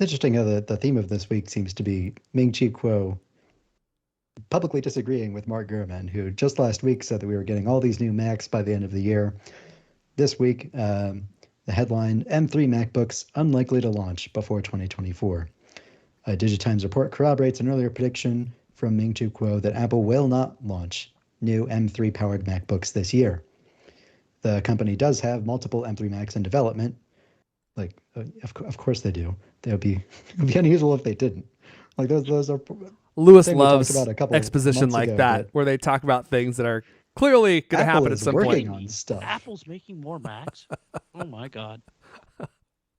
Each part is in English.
It's interesting how the theme of this week seems to be Ming-Chi Kuo publicly disagreeing with Mark Gurman, who just last week said that we were getting all these new Macs by the end of the year. This week, the headline, M3 MacBooks unlikely to launch before 2024. Digitimes report corroborates an earlier prediction from Ming-Chi Kuo that Apple will not launch new M3-powered MacBooks this year. The company does have multiple M3 Macs in development. Of course they do. It would be unusual if they didn't. Like those are Lewis thing we talked loves about a couple exposition months like ago, that, but where they talk about things that are clearly going to Apple happen at is some working point. on stuff. Apple's making more Macs. Oh my God.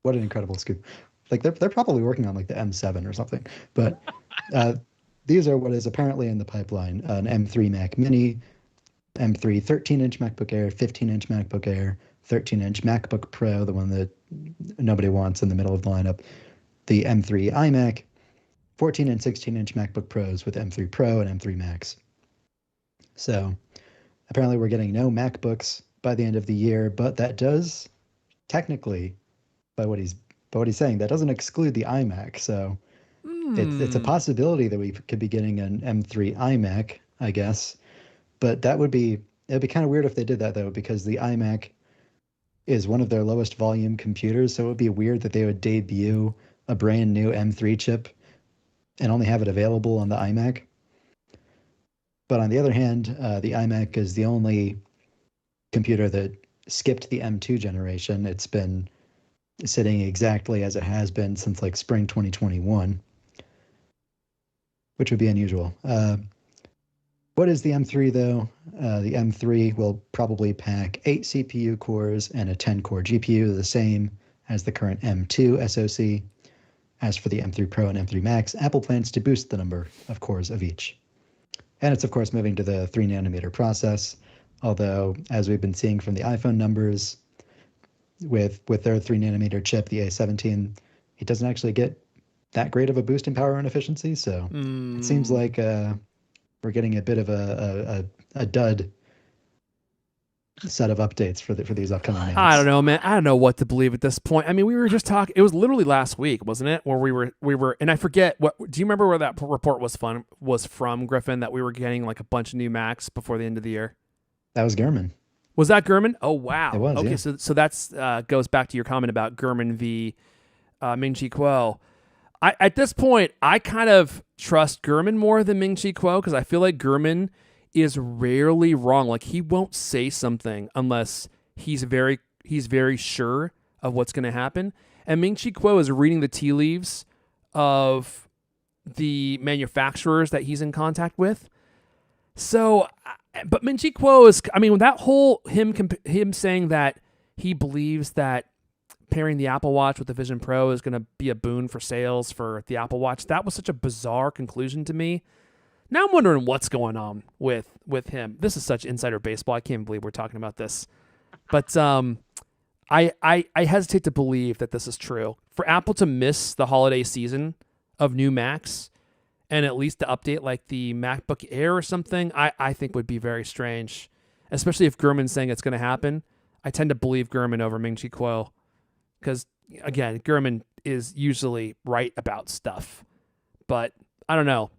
What an incredible scoop. Like they're probably working on like the M7 or something. But these are what is apparently in the pipeline: an M3 Mac Mini, M3 13-inch MacBook Air, 15-inch MacBook Air, 13-inch MacBook Pro, the one that nobody wants in the middle of the lineup, the M3 iMac, 14 and 16-inch MacBook Pros with M3 Pro and M3 Max. So apparently we're getting no MacBooks by the end of the year, but that does technically, by what he's saying, that doesn't exclude the iMac. So it's a possibility that we could be getting an M3 iMac, I guess. But it'd be kind of weird if they did that though, because the iMac is one of their lowest volume computers. So it would be weird that they would debut a brand new M3 chip and only have it available on the iMac. But on the other hand, the iMac is the only computer that skipped the M2 generation. It's been sitting exactly as it has been since like spring 2021, which would be unusual. What is the M3 though? The M3 will probably pack 8 CPU cores and a 10-core GPU, the same as the current M2 SoC. As for the M3 Pro and M3 Max, Apple plans to boost the number of cores of each. And it's of course moving to the 3nm process, although as we've been seeing from the iPhone numbers, with their 3nm chip, the A17, it doesn't actually get that great of a boost in power and efficiency. So it seems like we're getting a bit of a dud set of updates for these upcoming Macs. I don't know, man. I don't know what to believe at this point. I mean, we were just talking. It was literally last week, wasn't it? Where we were, and I forget what. Do you remember where that report was from, Griffin? That we were getting like a bunch of new Macs before the end of the year. That was Gurman. Was that Gurman? Oh wow. It was. Okay, Yeah. so that's goes back to your comment about Gurman v. Ming-Chi Kuo. At this point, I kind of trust Gurman more than Ming-Chi Kuo because I feel like Gurman is rarely wrong. Like he won't say something unless he's very sure of what's going to happen. And Ming-Chi Kuo is reading the tea leaves of the manufacturers that he's in contact with. So, but Ming-Chi Kuo is, I mean, that whole him saying that he believes that pairing the Apple Watch with the Vision Pro is going to be a boon for sales for the Apple Watch. That was such a bizarre conclusion to me. Now I'm wondering what's going on with him. This is such insider baseball. I can't believe we're talking about this. But I hesitate to believe that this is true. For Apple to miss the holiday season of new Macs and at least to update like the MacBook Air or something, I think would be very strange, especially if Gurman's saying it's going to happen. I tend to believe Gurman over Ming-Chi Kuo because, again, Gurman is usually right about stuff. But I don't know.